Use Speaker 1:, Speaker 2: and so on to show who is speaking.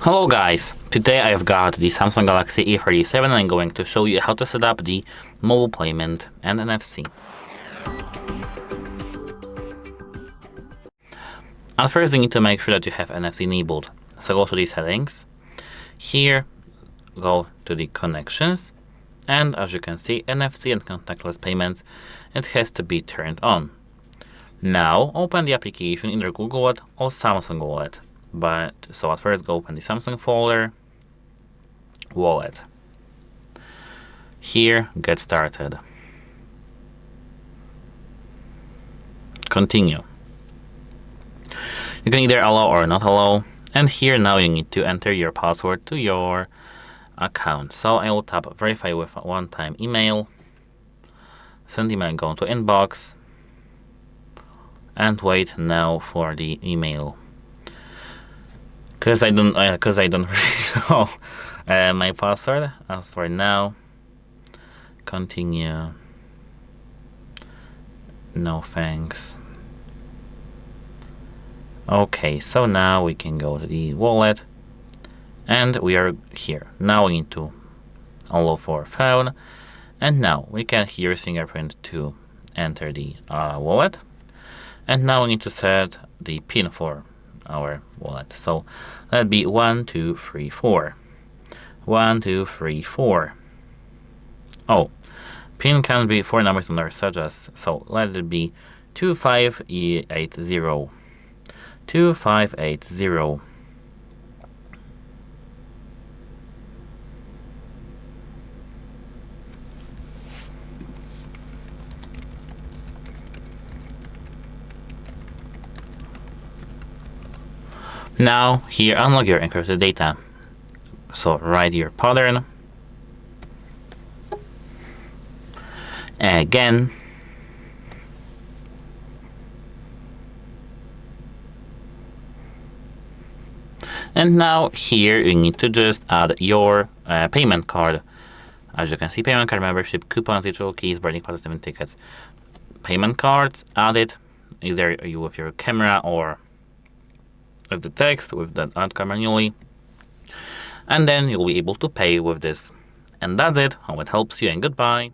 Speaker 1: Hello guys, today I've got the Samsung Galaxy A37 and I'm going to show you how to set up the mobile payment and NFC. At first you need to make sure that you have NFC enabled. So go to the settings, here go to the connections, and as you can see NFC and contactless payments, it has to be turned on. Now open the application in either Google Wallet or Samsung Wallet. So at first go open the Samsung folder, Wallet. Here, get started. Continue. You can either allow or not allow. And here now you need to enter your password to your account. So I will tap verify with a one-time email. Send email, go to inbox. And wait now for the email. Because I don't really know my password. As for now, continue. No thanks. Okay, so now we can go to the wallet, and we are here. Now we need to allow for phone, and now we can use fingerprint to enter the wallet, and now we need to set the PIN for our wallet. So that'd be 1234. 1234. Oh, PIN can be 4 numbers and such as, so let it be 2580. 2580. Now here unlock your encrypted data. So write your pattern again, and now here you need to just add your payment card. As you can see, payment card, membership, coupons, digital keys, boarding passes, and tickets. Payment cards, add it either you with your camera or with the text, with that add card manually, and then you'll be able to pay with this. And that's it. Hope it helps you, and goodbye.